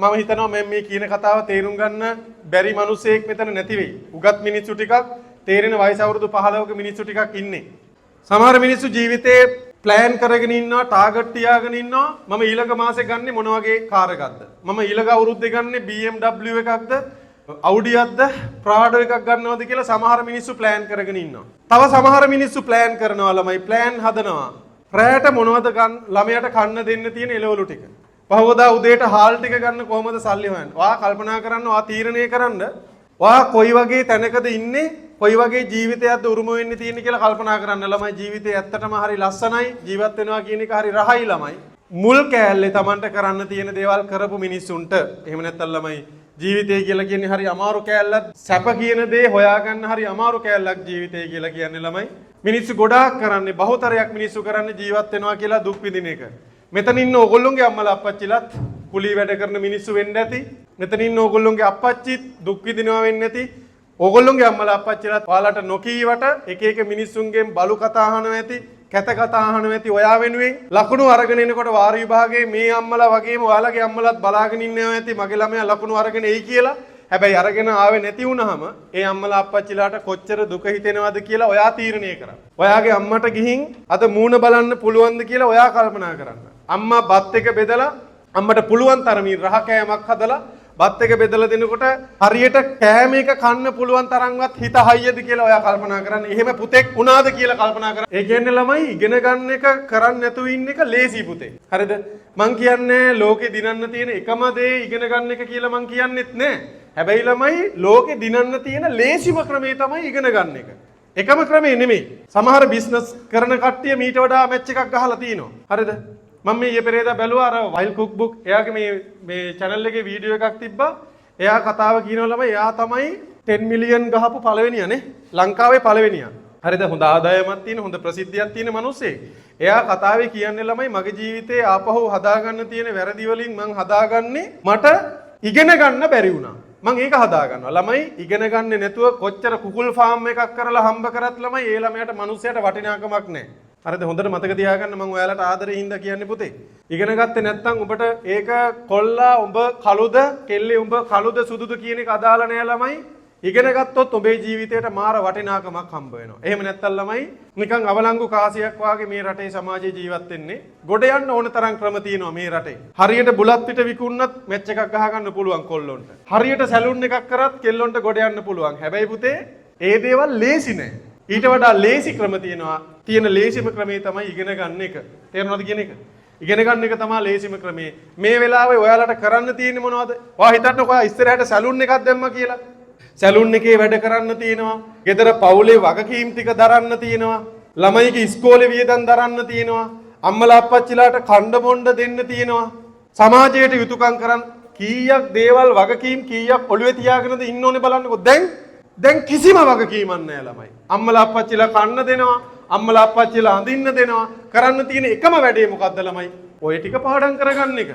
මම හිතනවා මේ කියන කතාව තේරුම් ගන්න බැරි මිනිසෙක් මෙතන නැති වෙයි. උගත් මිනිස්සු ටිකක් තේරෙන වයස අවුරුදු 15ක මිනිස්සු ටිකක් ඉන්නේ. සමහර මිනිස්සු ජීවිතේ ප්ලෑන් කරගෙන ඉන්නවා, ටාගට් තියාගෙන ඉන්නවා. මම ඊළඟ මාසේ ගන්නේ මොන වගේ කාර් එකක්ද? මම ඊළඟ අවුරුද්දේ ගන්නේ BMW එකක්ද? Audi එකක්ද? Prado එකක් ගන්නවද කියලා සමහර මිනිස්සු ප්ලෑන් කරගෙන ඉන්නවා. තව සමහර මිනිස්සු ප්ලෑන් කරනවා ළමයි ප්ලෑන් හදනවා. රැයට මොනවද ළමයට කන්න දෙන්න තියෙන එළවලු ටික. පහවදා උදේට හාල් ටික ගන්න කොහමද සල්ලි හොයන්නේ? ඔයා කල්පනා කරන්න, ඔයා තීරණය කරන්න. ඔයා කොයි වගේ තැනකද ඉන්නේ? කොයි වගේ ජීවිතයක්ද උරුම වෙන්න තියෙන්නේ කියලා කල්පනා කරන්න. ළමයි ජීවිතේ ඇත්තටම හරි ලස්සනයි. ජීවත් වෙනවා කියන එක හරි රහයි ළමයි. මුල් කෑල්ලේ Tamanට කරන්න තියෙන දේවල් කරපු මිනිස්සුන්ට. එහෙම නැත්නම් ළමයි ජීවිතය කියලා කියන්නේ හරි අමාරු කෑල්ලක්. සැප කියන දේ හොයාගන්න හරි අමාරු කෑල්ලක් ජීවිතය කියලා කියන්නේ ළමයි. මිනිස්සු ගොඩාක් කරන්නේ බහුතරයක් මිනිස්සු කරන්නේ ජීවත් වෙනවා කියලා දුක් විඳින එක. මෙතන ඉන්න ඕගොල්ලෝගේ අම්මලා අප්පච්චිලත් කුලී වැඩ කරන මිනිස්සු වෙන්න ඇති. මෙතන ඉන්න ඕගොල්ලෝගේ අප්පච්චිත් දුක් විඳිනවා වෙන්න ඇති. ඕගොල්ලෝගේ අම්මලා අප්පච්චිලත් ඔයාලට නොකීවට එක එක මිනිස්සුන්ගෙන් බලු කතා අහනවා ඇති, කැත කතා අහනවා ඇති. ඔයා වෙනුවෙන් ලකුණු අරගෙන එනකොට වාර විභාගයේ මේ අම්මලා වගේම ඔයාලගේ අම්මලාත් බලාගෙන ඉන්නවා ඇති මගේ ළමයා ලකුණු අරගෙන එයි කියලා. හැබැයි අරගෙන ආවේ නැති වුනහම ඒ අම්මලා අප්පච්චිලාට කොච්චර දුක හිතෙනවද කියලා ඔයා තීරණය කරන්න. ඔයාගේ අම්මට ගිහින් අද මූණ බලන්න පුළුවන්ද කියලා ඔයා කල්පනා කරන්න. අම්මා බත් එක බෙදලා අම්මට පුළුවන් තරමින් රහ කෑමක් හදලා බත් එක බෙදලා දෙනකොට හරියට කෑම එක කන්න පුළුවන් තරම්වත් හිත හයියද කියලා ඔයා කල්පනා කරන්න. එහෙම පුතෙක් වුණාද කියලා කල්පනා කරන්න. ඒ කියන්නේ ළමයි ඉගෙන ගන්න එක කරන්නේ නැතුව ඉන්න එක ලේසි පුතේ. හරිද? මං කියන්නේ ලෝකේ දිනන්න තියෙන එකම දේ ඉගෙන ගන්න එක කියලා මං කියන්නෙත් නෑ. හැබැයි ළමයි ලෝකේ දිනන්න තියෙන ලේසිම ක්‍රමය තමයි ඉගෙන ගන්න එක. එකම ක්‍රමේ නෙමෙයි. සමහර බිස්නස් කරන කට්ටිය මීට වඩා මැච් එකක් ගහලා තිනවා. හරිද? මම මේ ඊයේ පෙරේදා බැලුවා අර වයිල්ඩ් කුක් බුක් එයාගේ මේ channel එකේ වීඩියෝ එකක් තිබ්බා. එයා කතාව කියනවා ළමයි එයා තමයි 10 මිලියන් ගහපු පළවෙනියා නේ. ලංකාවේ පළවෙනියා. හරිද? හොඳ ආදායමක් තියෙන, හොඳ ප්‍රසිද්ධියක් තියෙන මිනිස්සෙක්. එයා කතාවේ කියන්නේ ළමයි මගේ ජීවිතේ ආපහු හදාගන්න තියෙන වැරදි වලින් මං හදාගන්නේ මට ඉගෙන ගන්න බැරි වුණා. මං ඒක හදා ගන්නවා. ළමයි ඉගෙන ගන්නේ නැතුව කොච්චර කුකුල් ෆාම් එකක් කරලා හම්බ කරත් ළමයි ඒ ළමයාට මිනිස්සයාට වටිනාකමක් නැහැ. හරිද? හොඳට මතක තියාගන්න මං ඔයාලට ආදරේ හින්දා කියන්නේ පුතේ. ඉගෙන ගත්තේ නැත්නම් ඔබට ඒක කොල්ලා උඹ කළුද, කෙල්ලේ උඹ කළුද සුදුද කියන එක අදාළ නැහැ ළමයි. ඉගෙන ගත්තොත් ඔබේ ජීවිතයට මාර වටිනාකමක් හම්බ වෙනවා. එහෙම නැත්නම් ළමයි නිකන් අවලංගු කාසියක් වාගේ මේ රටේ සමාජයේ ජීවත් වෙන්නේ. ගොඩ යන්න ඕන තරම් ක්‍රම තියෙනවා මේ රටේ. හරියට බුලත් පිට විකුණනත් මැච් එකක් ගහ ගන්න පුළුවන් කොල්ලොන්ට. හරියට සැලූන් එකක් කරත් කෙල්ලොන්ට ගොඩ යන්න පුළුවන්. හැබැයි පුතේ ඒ දේවල් ලේසි නෑ. ඊට වඩා ලේසි ක්‍රම තියෙනවා. තියෙන ලේසිම ක්‍රමේ තමයි ඉගෙන ගන්න එක. තේරෙනවද කියන එක? ඉගෙන ගන්න එක තමයි ලේසිම ක්‍රමේ. මේ වෙලාවේ ඔයාලට කරන්න තියෙන්නේ මොනවද? ඔයා හිතන්නකෝ ඔයා ඉස්සරහට සැලූන් එකක් දැම්මා කියලා. සැලූන් එකේ වැඩ කරන්න තියෙනවා. ගෙදර පවුලේ වගකීම් ටික දරන්න තියෙනවා. ළමයිගේ ඉස්කෝලේ වියදම් දරන්න තියෙනවා. අම්මලා අප්පච්චිලාට කණ්ඩ බොණ්ඩ දෙන්න තියෙනවා. සමාජයට යුතුයකම් කරන් කීයක් දේවල් වගකීම් කීයක් ඔළුවේ තියාගෙනද ඉන්න ඕනේ බලන්නකෝ. දැන් කිසිම වගකීමක් නැහැ ළමයි. අම්මලා අප්පච්චිලා කන්න දෙනවා. අම්මලා අප්පච්චිලා අඳින්න දෙනවා. කරන්න තියෙන එකම වැඩේ මොකද්ද ළමයි? ඔය ටික පාඩම් කරගන්න එක.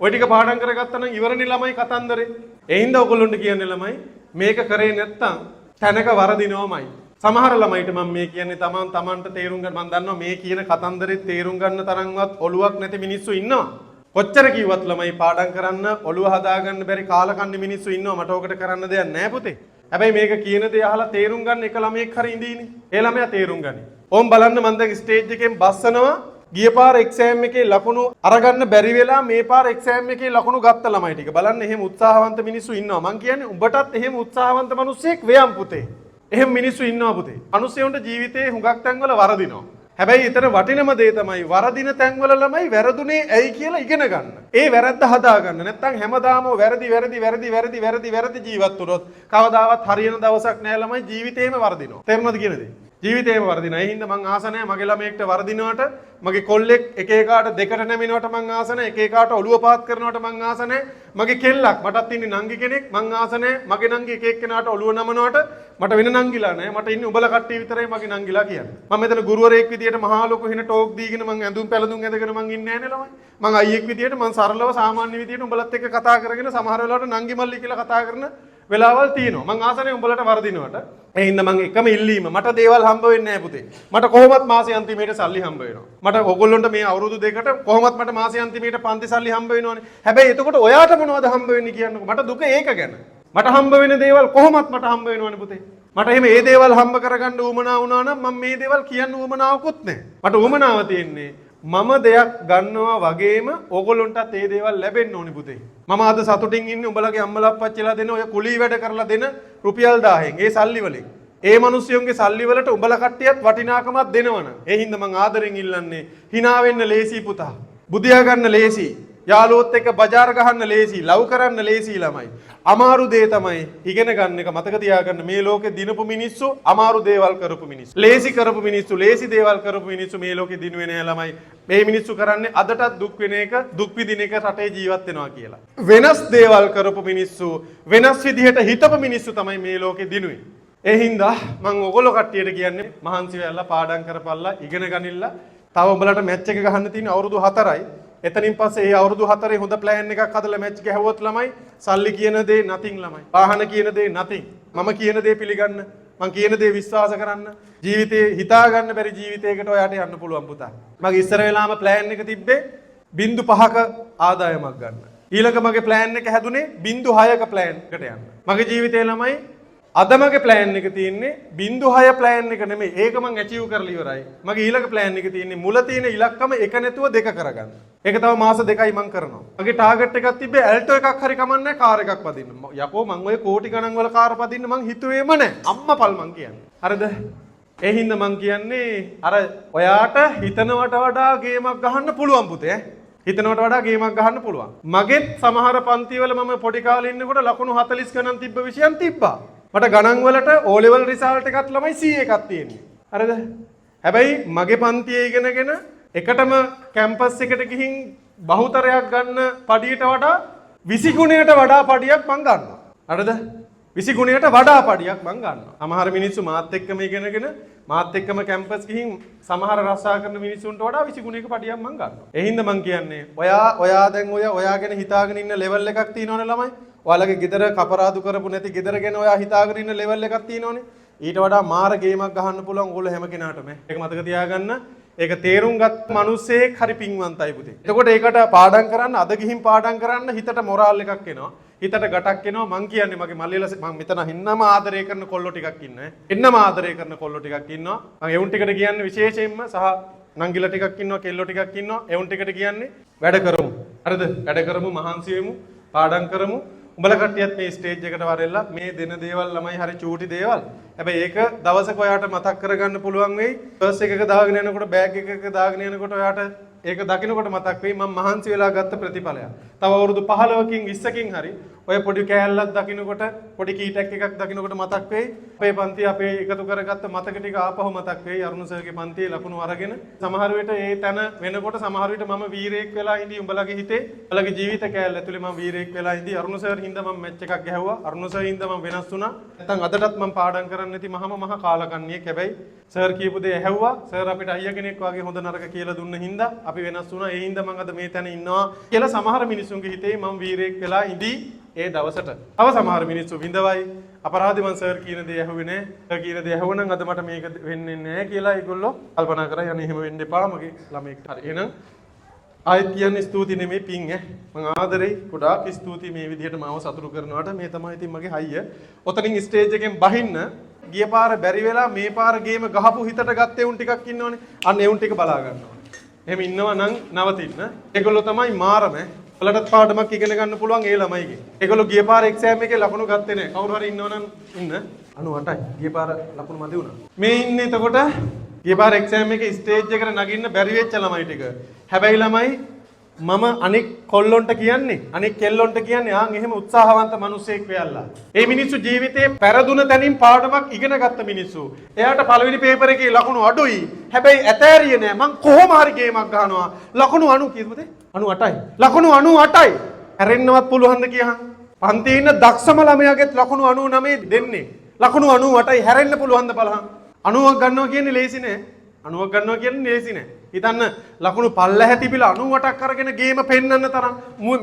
ඔය ටික පාඩම් කරගත්තා නම් ඉවරනේ ළමයි කතන්දරේ. ඒ හින්දා ඔයගොල්ලන්ට කියන්නේ ළමයි මේක කරේ නැත්තම් තැනක වරදිනවමයි. සමහර ළමයිට මම මේ කියන්නේ තමන්ට තේරුම් ගන්න මම දන්නවා මේ කියන කතන්දරේ තේරුම් ගන්න තරම්වත් ඔළුවක් නැති මිනිස්සු ඉන්නවා. කොච්චර කිව්වත් ළමයි පාඩම් කරන්න ඔළුව හදාගන්න බැරි කාලකන්ණි මිනිස්සු ඉන්නවා. මට ඕකට කරන්න දෙයක් නැහැ පුතේ. හැබැයි මේක කියන දේ අහලා තේරුම් ගන්න එක ළමයෙක් හරි ඉඳීනේ. ඒ ළමයා තේරුම් ගනි. ඕම් බලන්න මම දැන් ස්ටේජ් එකෙන් බස්සනවා. ගිය පාර එක්සෑම් එකේ ලකුණු අරගන්න බැරි වෙලා මේ පාර එක්සෑම් එකේ ලකුණු ගත්ත ළමයි ටික. බලන්න එහෙම උත්සාහවන්ත මිනිස්සු ඉන්නවා. මං කියන්නේ උඹටත් එහෙම උත්සාහවන්ත මිනිස්සෙක් වෙයම් පුතේ. එහෙම මිනිස්සු ඉන්නවා පුතේ. මිනිස්සුන්ට ජීවිතේ හුඟක් තැන්වල වරදිනවා. හැබැයි ඊතර වටිනම දේ තමයි වරදින තැන්වල ළමයි වැරදුනේ ඇයි කියලා ඉගෙන ගන්න. ඒ වැරද්ද හදා ගන්න. නැත්නම් හැමදාම වැරදි ජීවත් වුණොත් කවදාවත් හරියන දවසක් නෑ ළමයි ජීවිතේම වරදිනවා. තේරුණාද කියන දේ? ජීවිතේම වරදිනවා. ඒ හින්දා මං ආස නැහැ මගේ ළමයෙක්ට වරදිනවට, මගේ කොල්ලෙක් එක එකාට දෙකට නැමිනවට මං ආස නැහැ, එක එකාට ඔළුව පාත් කරනවට මං ආස නැහැ. මගේ කෙල්ලක් මටත් ඉන්නේ නංගි කෙනෙක් මං ආස නැහැ. මගේ නංගි එක එක්කෙනාට ඔළුව නමනවට මට වෙන නංගිලා නැහැ. මට ඉන්නේ උඹලා කට්ටිය විතරයි මගේ නංගිලා කියන්නේ. මම මෙතන ගුරුවරයෙක් විදියට මහා ලොකු හින ටෝක් දීගෙන මං ඇඳුම් පැළඳුම් ඇඳගෙන මං ඉන්නේ නැහැ නේ ළමයි. මං අයියෙක් විදියට මං සරලව සාමාන්‍ය විදියට උඹලත් එක්ක කතා කරගෙන සමහර වෙලාවට නංගි මල්ලි කියලා කතා කරන වෙලාවල් තියෙනවා. මං ආසනේ උඹලට වරදිනවට. ඒ හින්දා මං එකම ඉල්ලීම මට දේවල් හම්බ වෙන්නේ නැහැ පුතේ. මට කොහොමත් මාසේ අන්තිමේට සල්ලි හම්බ වෙනවා. මට ඕගොල්ලොන්ට මේ අවුරුදු දෙකට කොහොමත් මට මාසේ අන්තිමේට පන්ති සල්ලි හම්බ වෙනවනේ. හැබැයි එතකොට ඔයාට මොනවද හම්බ වෙන්නේ කියන්නකෝ. මට දුක ඒක ගැන. මට හම්බ වෙන දේවල් කොහොමත් මට හම්බ වෙනවනේ පුතේ. මට එහෙම ඒ දේවල් හම්බ කරගන්න උවමනා වුණා නම් මම මේ දේවල් කියන්න උවමනාවකුත් නැහැ. මට උවමනාව තියෙන්නේ මම දෙයක් ගන්නවා වගේම ඕගොල්ලන්ටත් ඒ දේවල් ලැබෙන්න ඕනේ පුතේ. මම අද සතුටින් ඉන්නේ උඹලගේ අම්මලා අප්පච්චිලා දෙන ඔය කුලී වැඩ කරලා දෙන රුපියල් 1000න් ඒ සල්ලි වලින්. ඒ මිනිස්සුන්ගේ සල්ලි වලට උඹලා කට්ටියත් වටිනාකමක් දෙනවනම් ඒ හින්දා මං ආදරෙන් ඉල්ලන්නේ hina වෙන්න ලේසි පුතා. බුදියා ගන්න ලේසි. යාළුවොත් එක්ක බජාර ගහන්න ලේසි. ලව් කරන්න ලේසි ළමයි. අමාරු දේ තමයි ඉගෙන ගන්න එක මතක තියාගන්න. මේ ලෝකේ දිනපු මිනිස්සු අමාරු දේවල් කරපු මිනිස්සු. ලේසි කරපු මිනිස්සු ලේසි දේවල් කරපු මිනිස්සු මේ ලෝකේ දිනුවේ නෑ ළමයි. මේ මිනිස්සු කරන්නේ අදටත් දුක් වෙන එක දුක් විඳින එක රටේ ජීවත් වෙනවා කියලා. වෙනස් දේවල් කරපු මිනිස්සු වෙනස් විදිහට හිතපු මිනිස්සු තමයි මේ ලෝකේ දිනුවේ. ඒ හින්දා මම ඔයගොල්ලෝ කට්ටියට කියන්නේ මහන්සි වෙලා පාඩම් කරපල්ලා ඉගෙන ගනින්න. තව උඹලට මැච් එක ගහන්න තියෙන අවුරුදු 4යි. එතනින් පස්සේ ඒ අවුරුදු 4 හොඳ ප්ලෑන් එකක් හදලා මැච් ගැහුවොත් ළමයි සල්ලි කියන දේ nothing ළමයි. වාහන කියන දේ nothing. මම කියන දේ පිළිගන්න. මං කියන දේ විශ්වාස කරන්න. ජීවිතේ හිතා ගන්න බැරි ජීවිතයකට ඔයාට යන්න පුළුවන් පුතා. මගේ ඉස්සර වෙලාම ප්ලෑන් එක තිබ්බේ 0.5ක ආදායමක් ගන්න. ඊළඟ මගේ ප්ලෑන් එක හැදුනේ 0.6ක ප්ලෑන් එකට යන්න. මගේ ජීවිතේ ළමයි අද මගේ ප්ලෑන් එක තියෙන්නේ 0.6 ප්ලෑන් එක නෙමෙයි. ඒක මං ඇචීව් කරලා ඉවරයි. මගේ ඊළඟ ප්ලෑන් එක තියෙන්නේ මුල තියෙන ඉලක්කම එක නැතුව දෙක කරගන්න. ඒක තව මාස 2යි මං කරනවා. මගේ ටාගට් එකක් තිබ්බේ ඇල්ටෝ එකක් හරි කමන්නේ කාර් එකක් පදින්න. යකෝ මං ඔය කෝටි ගණන් වල කාර් පදින්න මං හිතුවේම නැහැ. අම්මපල් මං කියන්නේ. හරිද? ඒ හින්දා මං කියන්නේ අර ඔයාට හිතනවට වඩා ගේමක් ගහන්න පුළුවන් පුතේ. හිතනවට වඩා ගේමක් ගහන්න පුළුවන්. මගෙත් සමහර පන්ති වල මම පොඩි කාලේ ඉන්නකොට ලකුණු 40 ගණන් තිබ්බ විෂයන් තිබ්බා. මට ගණන් වලට O level result එකක් ළමයි C එකක් තියෙන්නේ. හරිද? හැබැයි මගේ පන්තියේ ඉගෙනගෙන එකටම කැම්පස් එකට ගිහින් බහුතරයක් ගන්න පඩියට වඩා 20 ගුණයට වඩා පඩියක් මං ගන්නවා. හරිද? 20 ගුණයට වඩා පඩියක් මං ගන්නවා. සමහර මිනිස්සු මාත් එක්කම ඉගෙනගෙන මාත් එක්කම කැම්පස් ගිහින් සමහර රස්සා කරන මිනිස්සුන්ට වඩා 20 ගුණයක පඩියක් මං ගන්නවා. ඒ හින්දා මං කියන්නේ ඔයා දැන් ඔයා ගැන හිතාගෙන ඉන්න ලෙවල් එකක් තියෙනවනේ ළමයි. ඔයාලගේ ගෙදර කපරාදු කරපු නැති ගෙදර ගැන ඔයා හිතාගෙන ඉන්න ලෙවල් එකක් තියෙනවනේ. ඊට වඩා මාර ගේමක් ගහන්න පුළුවන් ඕගොල්ලෝ හැම කෙනාටම. ඒක මතක තියාගන්න. ඒක තේරුම් ගත් මිනිස්සෙක් හරි පිංවන්තයි පුතේ. එතකොට ඒකට පාඩම් කරන්න අද ගිහින් පාඩම් කරන්න හිතට මොරාල් එකක් එනවා. හිතට ගටක් එනවා. මං කියන්නේ මගේ මල්ලිලා මං මෙතන හින්නම ආදරය කරන කොල්ලෝ ටිකක් ඉන්නේ. එන්නම ආදරය කරන කොල්ලෝ ටිකක් ඉන්නවා. මං එවුන් ටිකට කියන්නේ විශේෂයෙන්ම සහ නංගිලා ටිකක් ඉන්නවා, කෙල්ලෝ ටිකක් ඉන්නවා. එවුන් ටිකට කියන්නේ වැඩ කරමු. හරිද? වැඩ කරමු, මහන්සි වෙමු, පාඩම් කරමු. උඹලා කට්ටියත් මේ ස්ටේජ් එකට වරෙල්ලා මේ දෙන දේවල් ළමයි හරි චූටි දේවල්. හැබැයි ඒක දවසක ඔයාට මතක් කරගන්න පුළුවන් වෙයි. පර්ස් එකක දාගෙන යනකොට බෑග් එකක දාගෙන යනකොට ඔයාට ඒක දකින්නකොට මතක් වෙයි මම මහන්සි වෙලා ගත්ත ප්‍රතිඵලය. තව අවුරුදු 15කින් 20කින් හරි ඔය පොඩි කෑල්ලක් දකින්නකොට පොඩි කීටක් එකක් දකින්නකොට මතක් වෙයි. අපේ පන්ති අපේ එකතු කරගත්ත මතක ටික ආපහු මතක් වෙයි. අරුණ සර්ගේ පන්තියේ ලකුණු අරගෙන සමහර විට ඒ තැන වෙනකොට සමහර විට මම වීරයෙක් වෙලා ඉඳි උඹලගේ හිතේ උඹලගේ ජීවිත කෑල්ල ඇතුලේ මම වීරයෙක් වෙලා ඉඳි අරුණ සර් හින්දා මම මැච් එකක් ගැහුවා. අරුණ සර් හින්දා මම වෙනස් වුණා. නැත්නම් අදටත් මම පාඩම් කරන්නේ නැති මහා කාලකන්ණියෙක්. හැබැයි සර් කියපු දේ ඇහුවා. සර් අපිට අයියා කෙනෙක් වගේ හොඳ නරක කියලා දුන්න හින්දා අපි වෙනස් වුණා. ඒ හින්දා මම අද මේ තැන ඉන්නවා කියලා සමහර මිනිසුන්ගේ හිතේ මම වීරයෙක් වෙලා ඉඳි ඒ දවසට. තව සමහර මිනිස්සු විඳවයි අපරාධි මං සර් කියන දේ ඇහුවේ නෑ. සර් කියන දේ ඇහුවනම් අද මට මේක වෙන්නේ නෑ කියලා ඒගොල්ලෝ කල්පනා කරා. යන්නේ එහෙම වෙන්න එපා මගේ ළමෙක්. හරි. එහෙනම් ආයෙත් කියන්නේ ස්තුති නෙමෙයි පිං මං ආදරෙයි ගොඩාක් ස්තුතියි මේ විදිහට මාව සතුටු කරනවට. මේ තමයි ඉතින් මගේ හයිය. ඔතනින් ස්ටේජ් එකෙන් බහින්න ගිය පාර බැරි වෙලා මේ පාර ගේම ගහපු හිතට ගත්තේ උන් ටිකක් ඉන්නවනේ. අන්න ඒ උන් ටික බලා ගන්නවා. එහෙම ඉන්නවා නම් නවතින්න. ඒගොල්ලෝ තමයි මාරම. ඔයාලටත් පාඩමක් ඉගෙන ගන්න පුළුවන් ඒ ළමයිගේ. ඒගොල්ලෝ ගිය පාර එක්සෑම් එකේ ලකුණු ගත්තේ නැහැ. කවුරු හරි ඉන්නවනම් ඉන්න. 98යි. ගිය පාර ලකුණු මදි වුණා. මේ ඉන්නේ එතකොට ගිය පාර එක්සෑම් එකේ ස්ටේජ් එකට නගින්න බැරි වෙච්ච ළමයි ටික. හැබැයි ළමයි මම අනික් කොල්ලොන්ට කියන්නේ අනික් කෙල්ලොන්ට කියන්නේ ආන් එහෙම උත්සාහවන්ත මිනිස්සෙක් වෙයල්ලා. ඒ මිනිස්සු ජීවිතේ පෙරදුන තැනින් පාඩමක් ඉගෙන ගත්ත මිනිස්සු. එයාට පළවෙනි පේපර් එකේ ලකුණු අඩුයි. හැබැයි ඇතෑරියේ නෑ. මං කොහොම හරි ගේමක් ගහනවා. ලකුණු 90 කීයද? 98යි. ලකුණු 98යි. හැරෙන්නවත් පුළුවන්ද කියහන්. පන්තියේ ඉන්න දක්ෂම ළමයාගෙත් ලකුණු 99 දෙන්නේ. ලකුණු 98යි. හැරෙන්න පුළුවන්ද බලහන්. 90ක් ගන්නවා කියන්නේ ලේසි නෑ. 90ක් ගන්නවා කියන්නේ ලේසි නෑ. හිතන්න ලකුණු පල්ලැහැ තිබිලා 98ක් අරගෙන ගේම පෙන්වන්න තරම්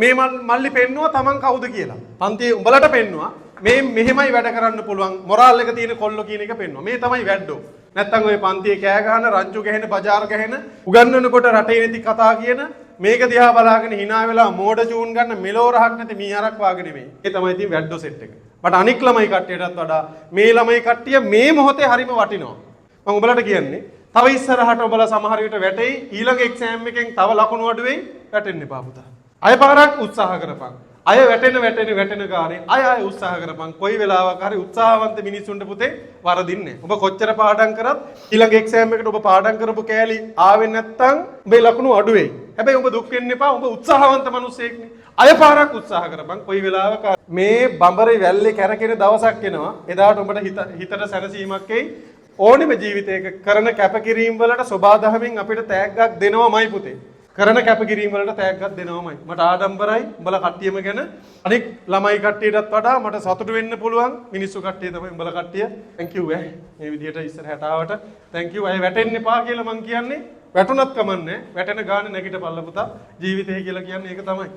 මේ මල්ලි පෙන්නුවා Taman කවුද කියලා. පන්තියේ උඹලට පෙන්නුවා මේ මෙහෙමයි වැඩ කරන්න පුළුවන් මොරාල් එක තියෙන කොල්ලෝ කියන එක පෙන්නුවා. මේ තමයි වැඩෝ. නැත්තම් ඔය පන්තියේ කෑ ගහන රංචු ගහන බජාර ගහන උගන්වනකොට රටේ නැති කතා කියන මේක දිහා බලාගෙන hina වෙලා මෝඩ චූන් ගන්න මෙලෝ රහක් නැති මීහරක් වාගේ නෙමෙයි. ඒ තමයි ඉතින් වැඩෝ සෙට් එක. මට අනික් ළමයි කට්ටියටත් වඩා මේ ළමයි කට්ටිය මේ මොහොතේ හරිම වටිනවා. මම උඹලට කියන්නේ තව ඉස්සරහට ඔබලා සමහර විට වැටෙයි ඊළඟ එක්සෑම් එකෙන් තව ලකුණු අඩු වෙයි වැටෙන්න එපා පුතා. අය පාරක් උත්සාහ කරපන්. අය වැටෙන ගානේ අය උත්සාහ කරපන්. කොයි වෙලාවක හරි උත්සාහවන්ත මිනිස්සුන්ට පුතේ වරදින්නේ. ඔබ කොච්චර පාඩම් කරත් ඊළඟ එක්සෑම් එකට ඔබ පාඩම් කරපු කෑලි ආවෙ නැත්තම් ඔබේ ලකුණු අඩු වෙයි. හැබැයි ඔබ දුක් වෙන්න එපා. ඔබ උත්සාහවන්ත මිනිස්සෙක්නේ. අය පාරක් උත්සාහ කරපන්. කොයි වෙලාවක මේ බඹරේ වැල්ලේ කැරකෙන දවසක් එනවා. එදාට ඔබට හිතට සැනසීමක් එයි. ඕනෙම ජීවිතයක කරන කැපකිරීම වලට සබාධමෙන් අපිට තෑග්ගක් දෙනවමයි පුතේ. කරන කැපකිරීම වලට තෑග්ගක් දෙනවමයි. මට ආඩම්බරයි උඹලා කට්ටියම ගැන. අනික් ළමයි කට්ටියටත් වඩා මට සතුටු වෙන්න පුළුවන් මිනිස්සු කට්ටිය තමයි උඹලා කට්ටිය. thank you මේ විදිහට ඉස්සරහට ආවට thank you. අය වැටෙන්න එපා කියලා මං කියන්නේ. වැටුණත් කමන්නේ. වැටෙන ගානේ නැගිටපල්ල පුතා. ජීවිතය කියලා කියන්නේ ඒක තමයි.